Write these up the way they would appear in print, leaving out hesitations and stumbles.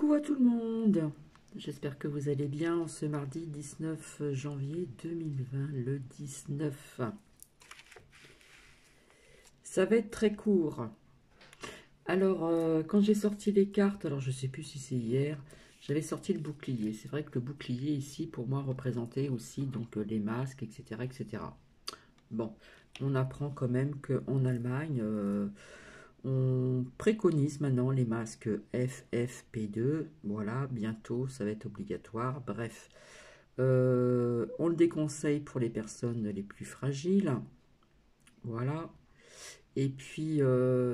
Coucou à tout le monde, j'espère que vous allez bien ce mardi 19 janvier 2020, le 19. Ça va être très court. Alors, quand j'ai sorti les cartes, alors je sais plus si c'est hier, j'avais sorti le bouclier. C'est vrai que le bouclier ici, pour moi, représentait aussi donc les masques, etc., etc. Bon, on apprend quand même qu'en Allemagne, on préconise maintenant les masques FFP2. Voilà, bientôt, ça va être obligatoire. Bref, on le déconseille pour les personnes les plus fragiles. Voilà. Et puis,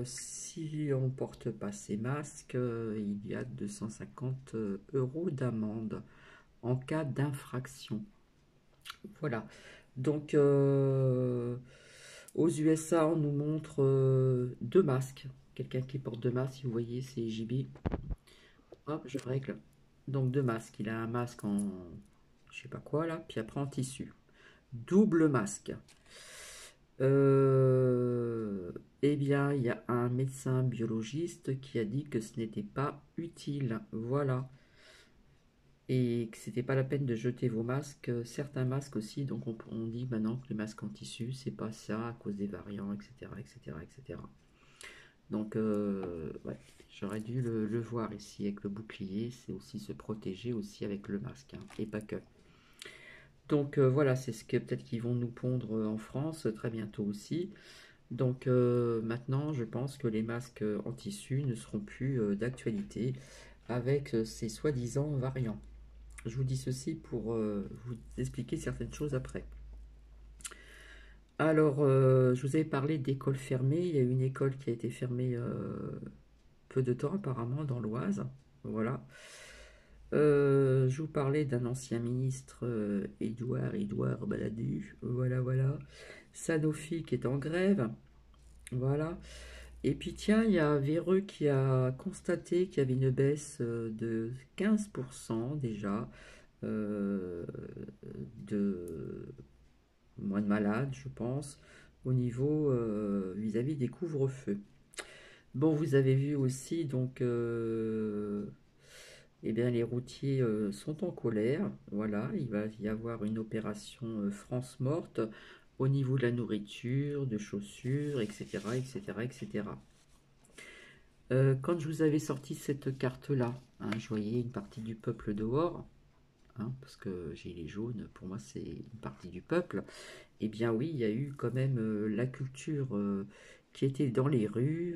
si on ne porte pas ces masques, il y a 250 € d'amende en cas d'infraction. Voilà. Donc, aux USA, on nous montre deux masques. Quelqu'un qui porte deux masques, si vous voyez, c'est JB. Hop, je règle. Donc, deux masques. Il a un masque en, je sais pas quoi là, puis après en tissu. Double masque. Eh bien, il y a un médecin biologiste qui a dit que ce n'était pas utile. Voilà. Et que c'était pas la peine de jeter vos masques. Certains masques aussi, donc on dit maintenant que les masques en tissu, c'est pas ça à cause des variants, etc., etc., etc. Donc, ouais, j'aurais dû le voir ici avec le bouclier. C'est aussi se protéger aussi avec le masque, hein, et pas que. Donc voilà, c'est ce que peut-être qu'ils vont nous pondre en France très bientôt aussi. Donc maintenant, je pense que les masques en tissu ne seront plus d'actualité avec ces soi-disant variants. Je vous dis ceci pour vous expliquer certaines choses après. Alors, je vous avais parlé d'écoles fermées. Il y a une école qui a été fermée peu de temps apparemment dans l'Oise. Voilà. Je vous parlais d'un ancien ministre, Édouard Balladur. Voilà, voilà. Sanofi qui est en grève. Voilà. Et puis tiens, il y a Véreux qui a constaté qu'il y avait une baisse de 15% déjà de moins de malades, je pense, au niveau vis-à-vis des couvre-feux. Bon, vous avez vu aussi, donc, eh bien, les routiers sont en colère. Voilà, il va y avoir une opération France morte au niveau de la nourriture, de chaussures, etc., etc., etc. Quand je vous avais sorti cette carte-là, hein, je voyais une partie du peuple dehors, hein, parce que j'ai les jaunes, pour moi c'est une partie du peuple. Eh bien oui, il y a eu quand même la culture qui était dans les rues,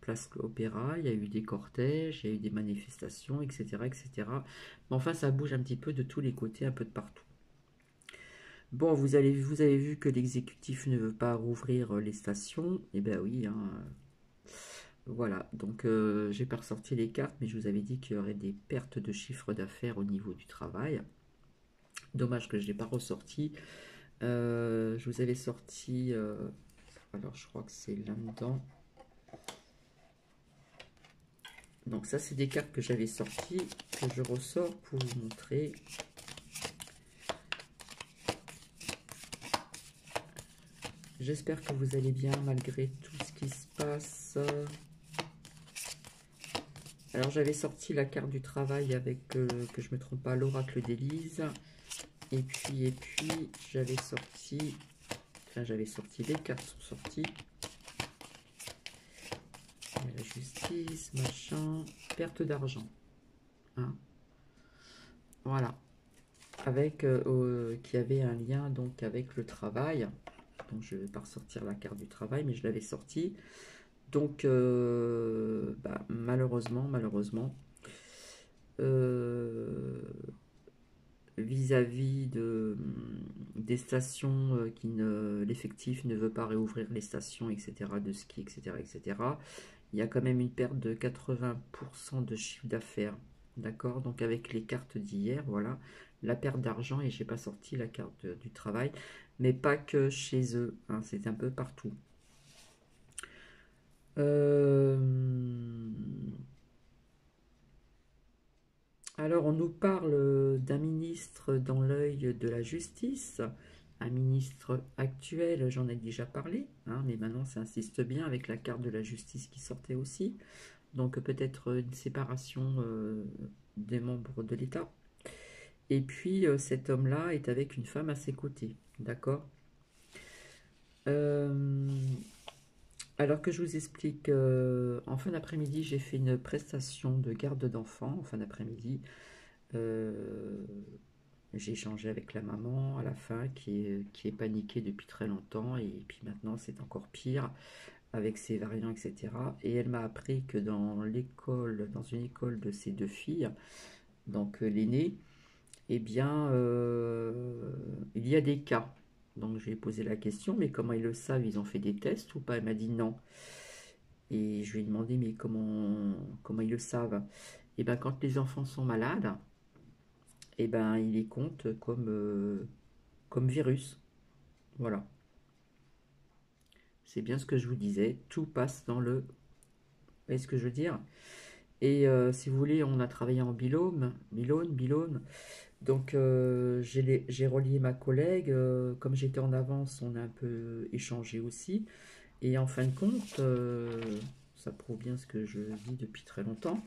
place Opéra, il y a eu des cortèges, il y a eu des manifestations, etc., etc. Mais enfin, ça bouge un petit peu de tous les côtés, un peu de partout. Bon, vous avez vu que l'exécutif ne veut pas rouvrir les stations. Eh bien oui, hein, voilà, donc j'ai pas ressorti les cartes, mais je vous avais dit qu'il y aurait des pertes de chiffre d'affaires au niveau du travail. Dommage que je ne l'ai pas ressorti. Je vous avais sorti, alors je crois que c'est là-dedans. Donc ça, c'est des cartes que j'avais sorties, que je ressors pour vous montrer. J'espère que vous allez bien malgré tout ce qui se passe. Alors j'avais sorti la carte du travail avec, que je ne me trompe pas, l'oracle d'Élise. Et puis j'avais sorti, enfin j'avais sorti, les cartes sont sorties. La justice, machin, perte d'argent. Hein. Voilà. Avec, qui avait un lien donc avec le travail. Donc je ne vais pas ressortir la carte du travail, mais je l'avais sortie. Donc bah, malheureusement, vis-à-vis des stations qui ne, l'effectif ne veut pas réouvrir les stations, etc., de ski, etc., etc., il y a quand même une perte de 80% de chiffre d'affaires. D'accord? Donc avec les cartes d'hier, voilà, la perte d'argent, et j'ai pas sorti la carte du travail, mais pas que chez eux, hein, c'est un peu partout. Euh, Alors, on nous parle d'un ministre dans l'œil de la justice, un ministre actuel, j'en ai déjà parlé, hein, mais maintenant ça insiste bien avec la carte de la justice qui sortait aussi. Donc peut-être une séparation des membres de l'État. Et puis cet homme-là est avec une femme à ses côtés, d'accord. Euh, alors que je vous explique, en fin d'après-midi, j'ai fait une prestation de garde d'enfant, en fin d'après-midi. Euh, j'ai échangé avec la maman à la fin qui est paniquée depuis très longtemps et puis maintenant c'est encore pire avec ces variants, etc. Et elle m'a appris que dans l'école, dans une école de ses deux filles, donc l'aînée, eh bien, il y a des cas. Donc j'ai posé la question, mais comment ils le savent? Ils ont fait des tests ou pas? Elle m'a dit non. Et je lui ai demandé, mais comment ils le savent? Et bien, quand les enfants sont malades, et ben, ils les comptent comme virus. Voilà. C'est bien ce que je vous disais. Tout passe dans le... Vous voyez ce que je veux dire? Et si vous voulez, on a travaillé en binôme. Donc j'ai relié ma collègue. Comme j'étais en avance, on a un peu échangé aussi. Et en fin de compte, ça prouve bien ce que je dis depuis très longtemps.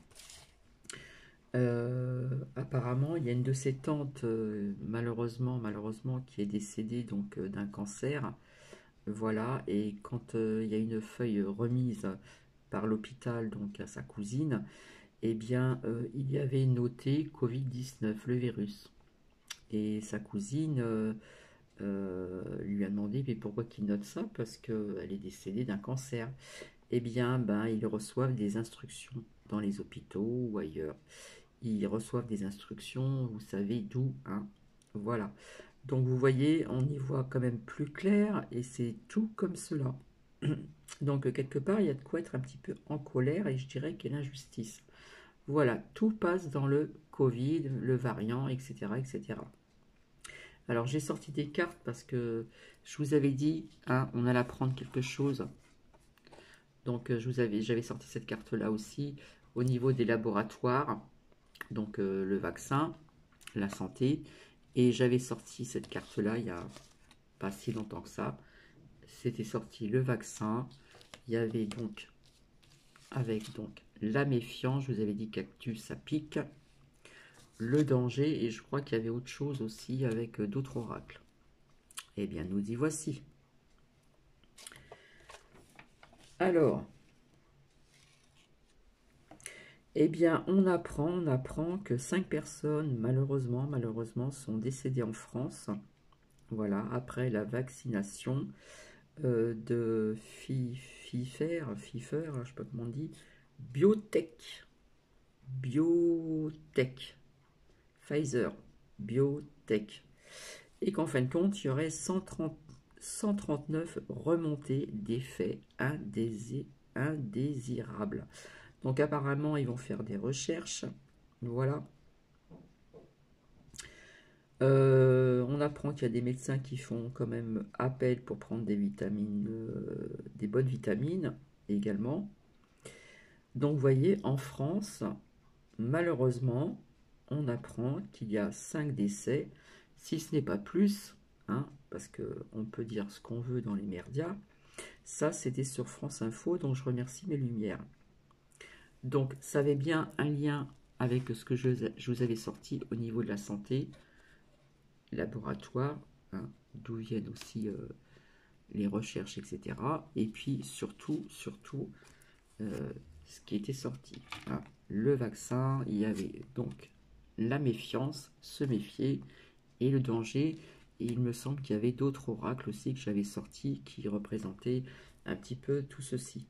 Apparemment, il y a une de ses tantes, malheureusement, qui est décédée donc d'un cancer. Voilà, et quand il y a une feuille remise par l'hôpital donc à sa cousine, eh bien, il y avait noté Covid-19, le virus. Et sa cousine lui a demandé mais pourquoi qu'il note ça? Parce qu'elle est décédée d'un cancer. Eh bien, ben, ils reçoivent des instructions dans les hôpitaux ou ailleurs. Ils reçoivent des instructions, vous savez d'où, hein. Voilà. Donc vous voyez, on y voit quand même plus clair et c'est tout comme cela. Donc quelque part, il y a de quoi être un petit peu en colère et je dirais qu'il y a l'injustice. Voilà, tout passe dans le Covid, le variant, etc. etc. Alors j'ai sorti des cartes parce que je vous avais dit, hein, on allait apprendre quelque chose. Donc j'avais sorti cette carte-là aussi au niveau des laboratoires, donc le vaccin, la santé. Et j'avais sorti cette carte-là il n'y a pas si longtemps que ça. C'était sorti le vaccin. Il y avait donc, avec donc la méfiance, je vous avais dit cactus, ça pique. Le danger, et je crois qu'il y avait autre chose aussi avec d'autres oracles. Eh bien, nous y voici. Alors, eh bien, on apprend que 5 personnes, malheureusement, sont décédées en France. Voilà, après la vaccination de Pfizer, je sais pas comment on dit, Biotech, Pfizer, Biotech. Et qu'en fin de compte, il y aurait 139 remontées d'effets indésirables. Donc apparemment, ils vont faire des recherches. Voilà. On apprend qu'il y a des médecins qui font quand même appel pour prendre des vitamines, des bonnes vitamines également. Donc vous voyez, en France, malheureusement, on apprend qu'il y a 5 décès, si ce n'est pas plus, hein, parce qu'on peut dire ce qu'on veut dans les médias. Ça, c'était sur France Info, donc je remercie mes lumières. Donc ça avait bien un lien avec ce que je vous avais sorti au niveau de la santé, laboratoire, hein, d'où viennent aussi les recherches, etc. Et puis surtout, ce qui était sorti. Hein. Le vaccin, il y avait donc la méfiance, se méfier, et le danger. Et il me semble qu'il y avait d'autres oracles aussi que j'avais sortis qui représentaient un petit peu tout ceci.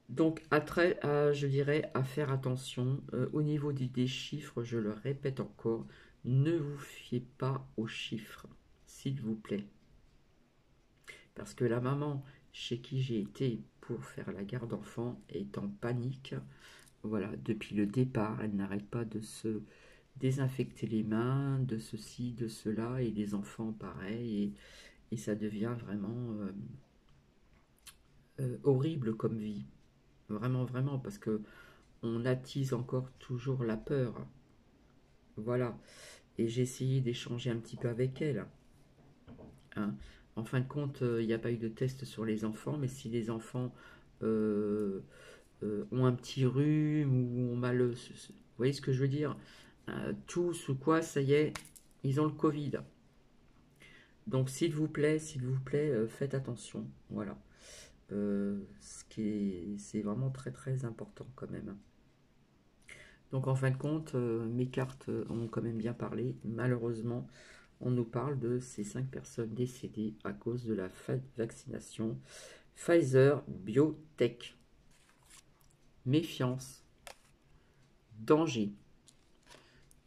Donc, je dirais à faire attention. Au niveau des chiffres, je le répète encore, ne vous fiez pas aux chiffres, s'il vous plaît. Parce que la maman chez qui j'ai été pour faire la garde d'enfant est en panique. Voilà, depuis le départ, elle n'arrête pas de se désinfecter les mains, de ceci, de cela, et les enfants pareil, et ça devient vraiment horrible comme vie. Vraiment, parce que on attise encore toujours la peur. Voilà. Et j'ai essayé d'échanger un petit peu avec elle. Hein. En fin de compte, il n'y a pas eu de test sur les enfants, mais si les enfants ont un petit rhume ou ont mal. Vous voyez ce que je veux dire? Tous ou quoi, ça y est, ils ont le Covid. Donc s'il vous plaît, faites attention. Voilà. C'est vraiment très très important quand même. Donc en fin de compte, mes cartes ont quand même bien parlé. Malheureusement, on nous parle de ces 5 personnes décédées à cause de la vaccination Pfizer Biotech. Méfiance, danger.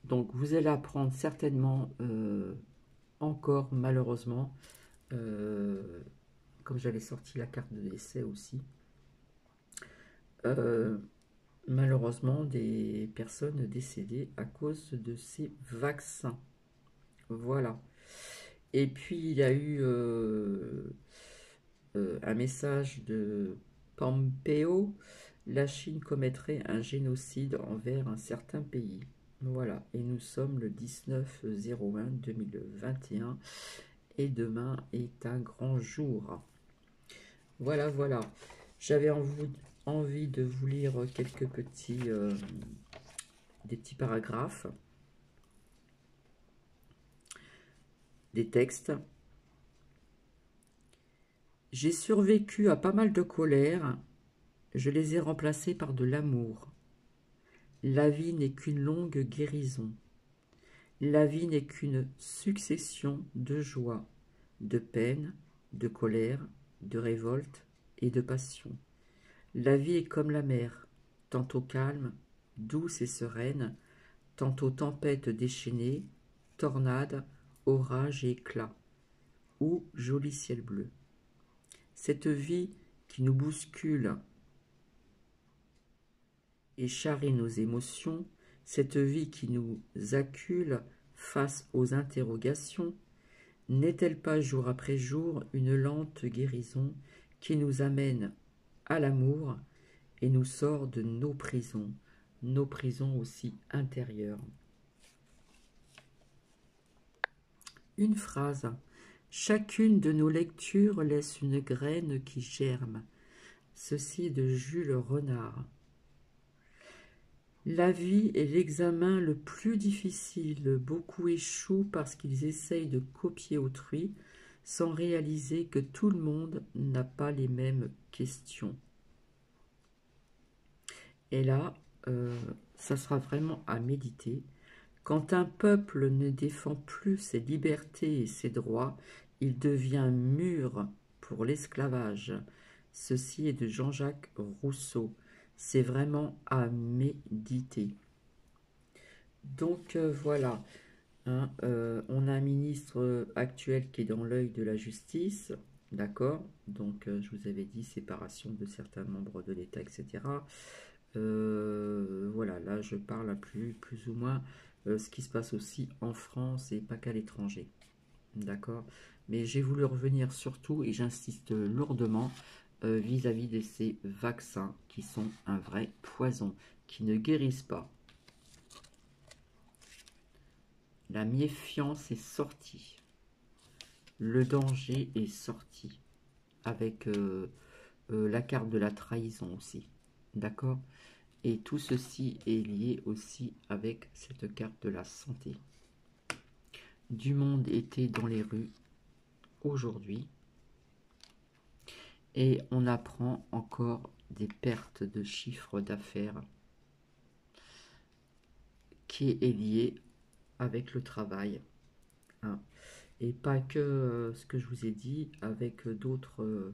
Donc vous allez apprendre certainement encore malheureusement, comme j'avais sorti la carte de décès aussi, malheureusement des personnes décédées à cause de ces vaccins. Voilà. Et puis il y a eu un message de Pompeo: la Chine commettrait un génocide envers un certain pays. Voilà, et nous sommes le 19/01/2021 et demain est un grand jour. Voilà, voilà. J'avais envie de vous lire quelques des petits paragraphes, des textes. J'ai survécu à pas mal de colère, je les ai remplacés par de l'amour. La vie n'est qu'une longue guérison. La vie n'est qu'une succession de joie, de peine, de colère, de révolte et de passion. La vie est comme la mer, tantôt calme, douce et sereine, tantôt tempête déchaînée, tornade, orage et éclat, ou joli ciel bleu. Cette vie qui nous bouscule et charrie nos émotions, cette vie qui nous accule face aux interrogations, n'est-elle pas jour après jour une lente guérison qui nous amène à l'amour et nous sort de nos prisons aussi intérieures? Une phrase. Chacune de nos lectures laisse une graine qui germe. Ceci est de Jules Renard. La vie est l'examen le plus difficile. Beaucoup échouent parce qu'ils essayent de copier autrui sans réaliser que tout le monde n'a pas les mêmes questions. Et là, ça sera vraiment à méditer. Quand un peuple ne défend plus ses libertés et ses droits, il devient mûr pour l'esclavage. Ceci est de Jean-Jacques Rousseau. C'est vraiment à méditer. Donc voilà, hein, on a un ministre actuel qui est dans l'œil de la justice, d'accord? Donc je vous avais dit séparation de certains membres de l'État, etc. Voilà, là je parle plus ou moins ce qui se passe aussi en France et pas qu'à l'étranger, d'accord? Mais j'ai voulu revenir surtout, et j'insiste lourdement, vis-à-vis de ces vaccins qui sont un vrai poison, qui ne guérissent pas. La méfiance est sortie, le danger est sorti, avec la carte de la trahison aussi, d'accord? Et tout ceci est lié aussi avec cette carte de la santé. Du monde était dans les rues aujourd'hui. Et on apprend encore des pertes de chiffre d'affaires qui est lié avec le travail. Hein. Et pas que ce que je vous ai dit, avec d'autres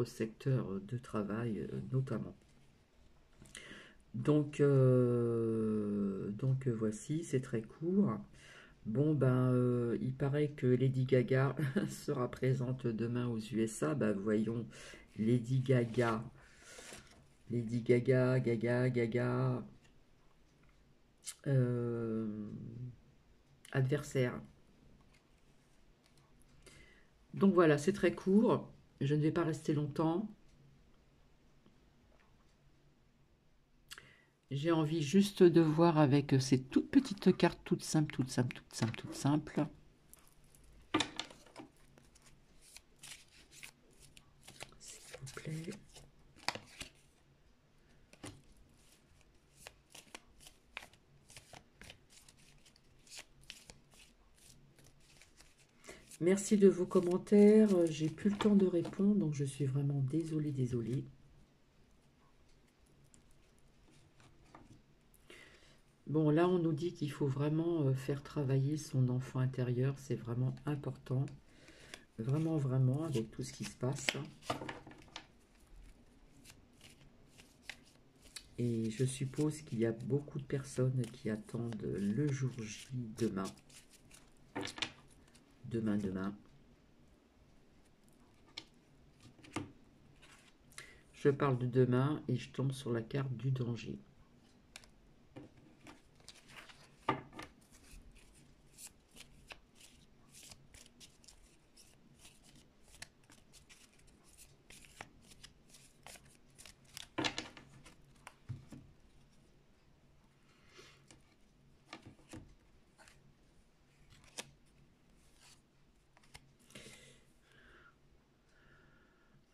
secteurs de travail notamment. Donc voici, c'est très court. Bon, ben, il paraît que Lady Gaga sera présente demain aux USA. Ben, voyons, Lady Gaga. Lady Gaga, Gaga. Adversaire. Donc voilà, c'est très court. Je ne vais pas rester longtemps. J'ai envie juste de voir avec ces toutes petites cartes, toutes simples. S'il vous plaît. Merci de vos commentaires. J'ai plus le temps de répondre, donc je suis vraiment désolée. Bon, là, on nous dit qu'il faut vraiment faire travailler son enfant intérieur. C'est vraiment important. Vraiment, avec tout ce qui se passe. Et je suppose qu'il y a beaucoup de personnes qui attendent le jour J demain. Demain. Je parle de demain et je tombe sur la carte du danger.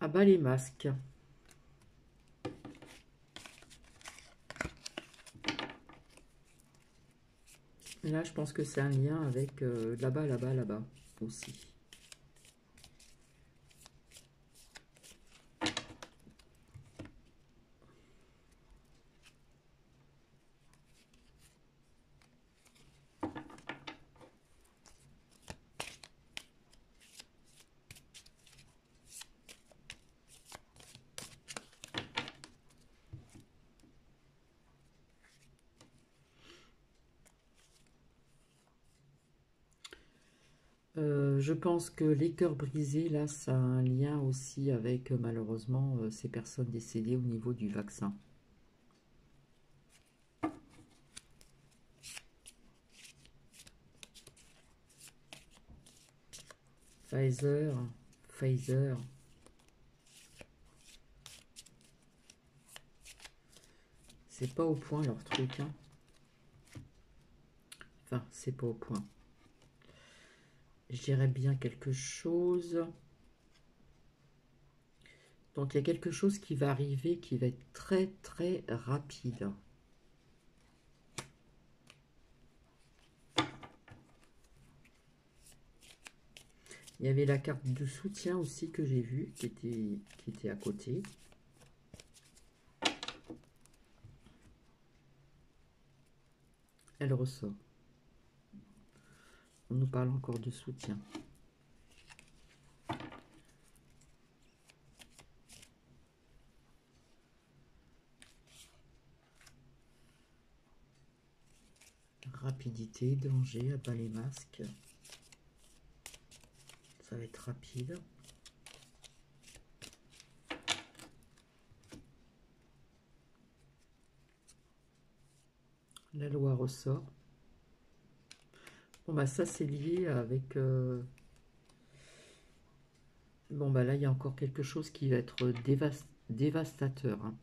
Ah bah les masques. Là, je pense que c'est un lien avec là-bas aussi. Je pense que les cœurs brisés, là, ça a un lien aussi avec, malheureusement, ces personnes décédées au niveau du vaccin. Pfizer. C'est pas au point leur truc, hein. Enfin, c'est pas au point. Je dirais bien quelque chose. Donc, il y a quelque chose qui va arriver qui va être très rapide. Il y avait la carte de soutien aussi que j'ai vue, qui était à côté. Elle ressort. On nous parle encore de soutien. Rapidité, danger, abat les masques. Ça va être rapide. La loi ressort. Bon bah ça c'est lié avec... Bon bah là il y a encore quelque chose qui va être dévastateur. Hein.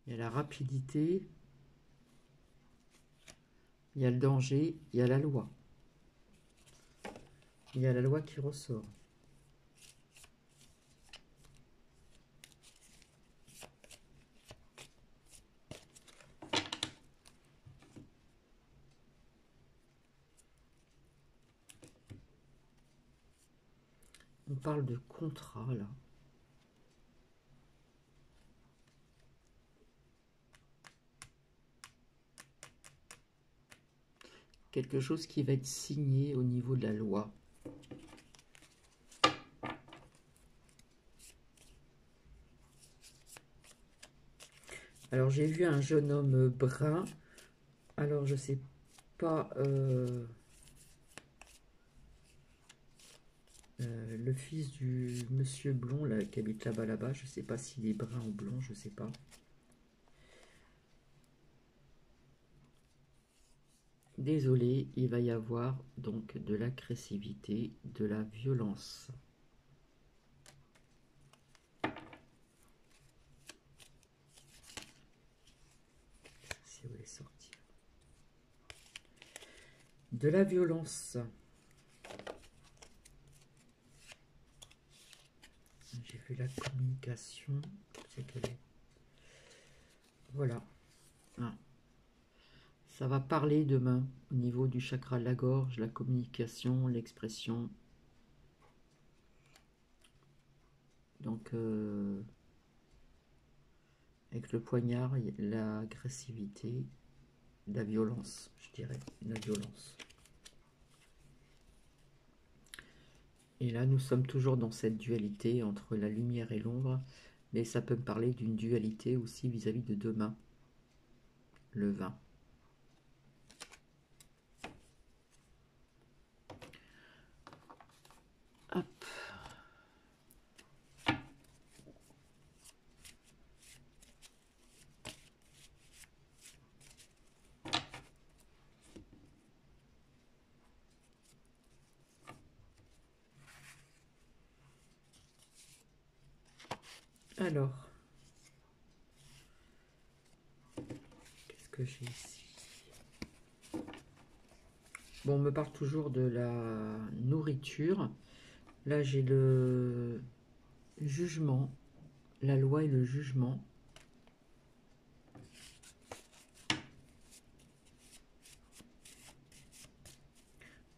Il y a la rapidité, il y a le danger, il y a la loi. Il y a la loi qui ressort. On parle de contrat là. Quelque chose qui va être signé au niveau de la loi. Alors j'ai vu un jeune homme brun. Alors je sais pas... le fils du monsieur blond là, qui habite là-bas, je sais pas s'il est brun ou blond, je sais pas. Désolé, il va y avoir donc de l'agressivité, de la violence. Si vous voulez sortir. De la violence. J'ai vu la communication. c'est qu'elle est. Voilà. Ah. Ça va parler demain au niveau du chakra de la gorge, la communication, l'expression. Donc, avec le poignard, l'agressivité, la violence, je dirais, la violence. Et là, nous sommes toujours dans cette dualité entre la lumière et l'ombre, mais ça peut me parler d'une dualité aussi vis-à-vis de demain, le 20. Hop. Alors, qu'est-ce que j'ai ici? Bon, on me parle toujours de la nourriture. Là, j'ai le jugement, la loi et le jugement.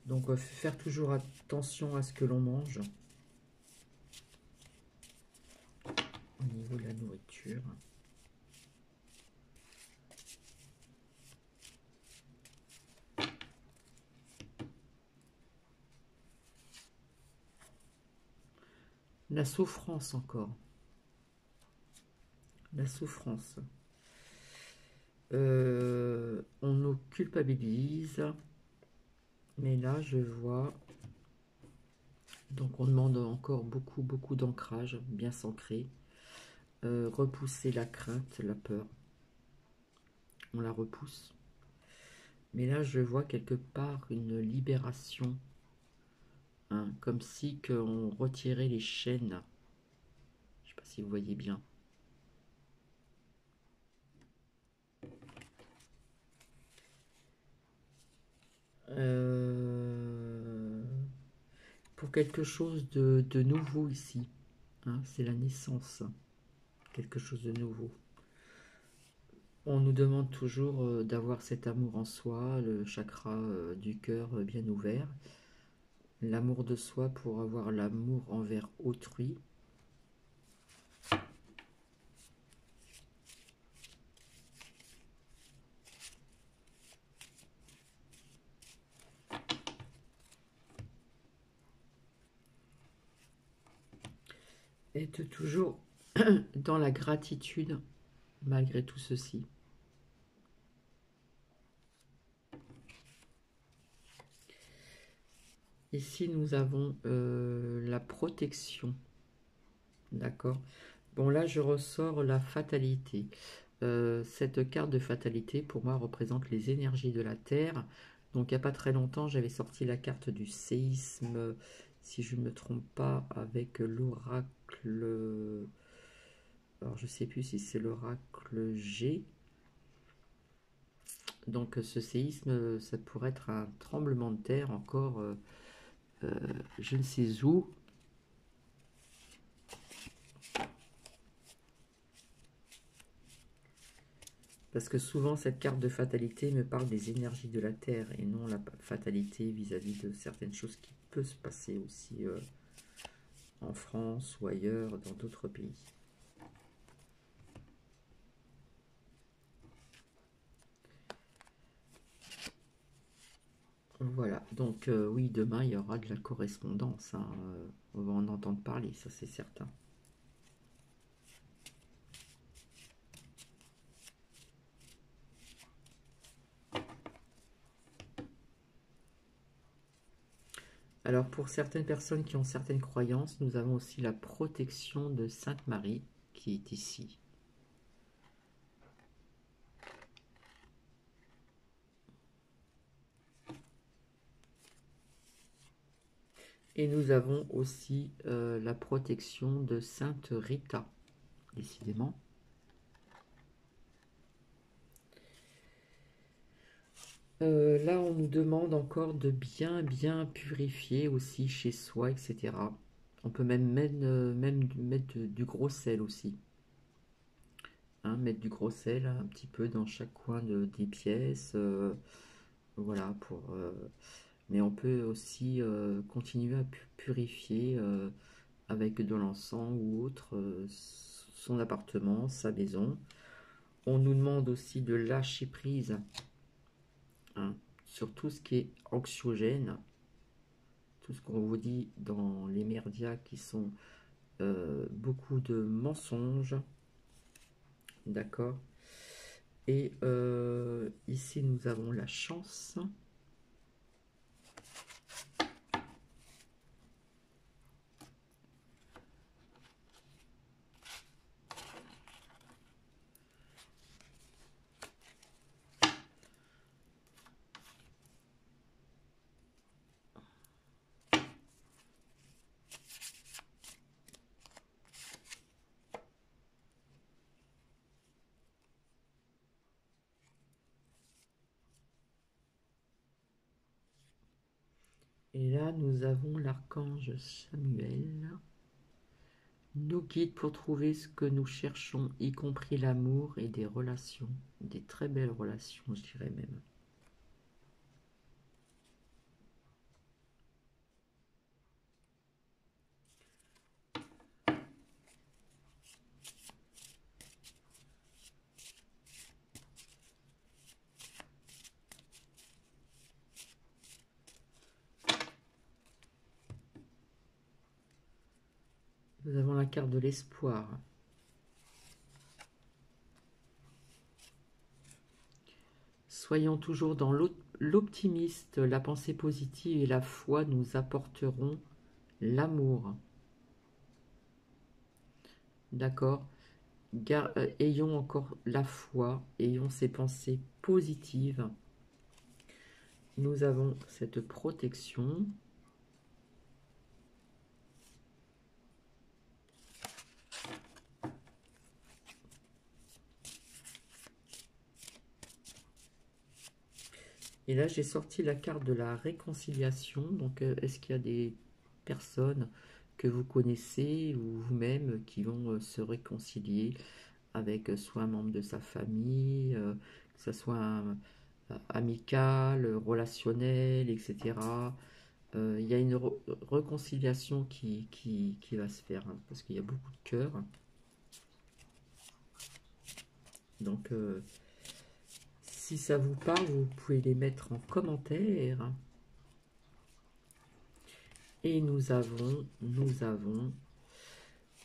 Donc, faire toujours attention à ce que l'on mange au niveau de la nourriture. La souffrance encore. La souffrance. On nous culpabilise. Mais là, je vois... Donc, on demande encore beaucoup d'ancrage, bien s'ancrer. Repousser la crainte, la peur. On la repousse. Mais là, je vois quelque part une libération. Hein, comme si on retirait les chaînes. Je ne sais pas si vous voyez bien. Pour quelque chose de nouveau ici. Hein, c'est la naissance. Quelque chose de nouveau. On nous demande toujours d'avoir cet amour en soi, le chakra du cœur bien ouvert. L'amour de soi pour avoir l'amour envers autrui. Être toujours dans la gratitude malgré tout ceci. Ici, nous avons la protection. D'accord. Bon, là, je ressors la fatalité. Cette carte de fatalité, pour moi, représente les énergies de la Terre. Donc, il n'y a pas très longtemps, j'avais sorti la carte du séisme, si je ne me trompe pas, avec l'oracle... Alors, je ne sais plus si c'est l'oracle G. Donc, ce séisme, ça pourrait être un tremblement de terre encore, je ne sais où. Parce que souvent, cette carte de fatalité me parle des énergies de la Terre et non la fatalité vis-à-vis de certaines choses qui peuvent se passer aussi en France ou ailleurs, dans d'autres pays. Voilà, donc oui, demain, il y aura de la correspondance. Hein, on va en entendre parler, ça c'est certain. Alors, pour certaines personnes qui ont certaines croyances, nous avons aussi la protection de Sainte Marie qui est ici. Et nous avons aussi la protection de Sainte Rita, décidément. Là, on nous demande encore de bien purifier aussi chez soi, etc. On peut même mettre du gros sel aussi. hein, mettre du gros sel un petit peu dans chaque coin des pièces, voilà, mais on peut aussi continuer à purifier avec de l'encens ou autre son appartement, sa maison. On nous demande aussi de lâcher prise, hein, sur tout ce qui est anxiogène, tout ce qu'on vous dit dans les médias qui sont beaucoup de mensonges, d'accord. Et ici nous avons la chance. Et là, nous avons l'archange Samuel, nous guide pour trouver ce que nous cherchons, y compris l'amour et des relations, des très belles relations, je dirais même. Nous avons la carte de l'espoir. Soyons toujours dans l'optimiste, la pensée positive et la foi nous apporteront l'amour. D'accord. Ayons encore la foi, ayons ces pensées positives. Nous avons cette protection. Et là, j'ai sorti la carte de la réconciliation. Donc, est-ce qu'il y a des personnes que vous connaissez ou vous-même qui vont se réconcilier avec soit un membre de sa famille, que ce soit amical, relationnel, etc. Il y a une réconciliation qui va se faire, hein, parce qu'il y a beaucoup de cœurs. Donc, si ça vous parle, vous pouvez les mettre en commentaire. Et nous avons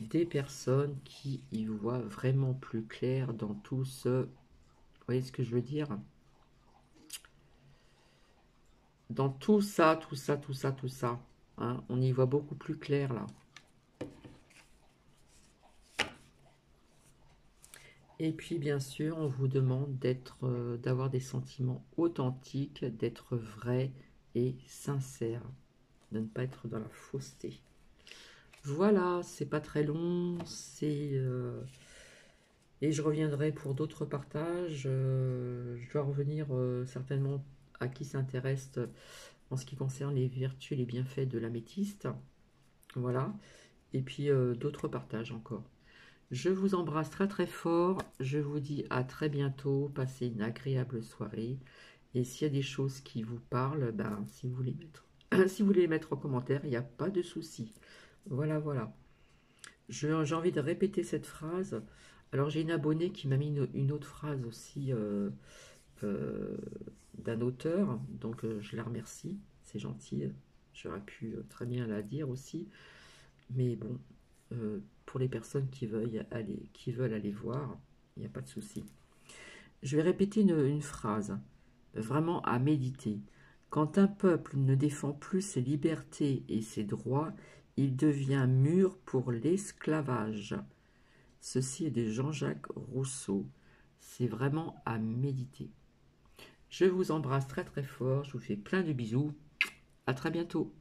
des personnes qui y voient vraiment plus clair dans tout ce... Vous voyez ce que je veux dire? Dans tout ça, tout ça, tout ça, tout ça. Hein, on y voit beaucoup plus clair là. Et puis bien sûr, on vous demande d'avoir des sentiments authentiques, d'être vrai et sincère, de ne pas être dans la fausseté. Voilà, c'est pas très long, et je reviendrai pour d'autres partages. Je dois revenir certainement à qui s'intéresse en ce qui concerne les vertus et les bienfaits de l'améthyste. Voilà, et puis d'autres partages encore. Je vous embrasse très très fort, je vous dis à très bientôt, passez une agréable soirée, et s'il y a des choses qui vous parlent, ben, si vous voulez si vous voulez les mettre en commentaire, il n'y a pas de souci. Voilà, voilà. J'ai envie de répéter cette phrase. Alors j'ai une abonnée qui m'a mis une autre phrase aussi euh, d'un auteur, donc je la remercie, c'est gentil. J'aurais pu très bien la dire aussi, mais bon, pour les personnes qui veulent aller voir, il n'y a pas de souci. Je vais répéter une phrase, vraiment à méditer. Quand un peuple ne défend plus ses libertés et ses droits, il devient mûr pour l'esclavage. Ceci est de Jean-Jacques Rousseau. C'est vraiment à méditer. Je vous embrasse très très fort, je vous fais plein de bisous. À très bientôt.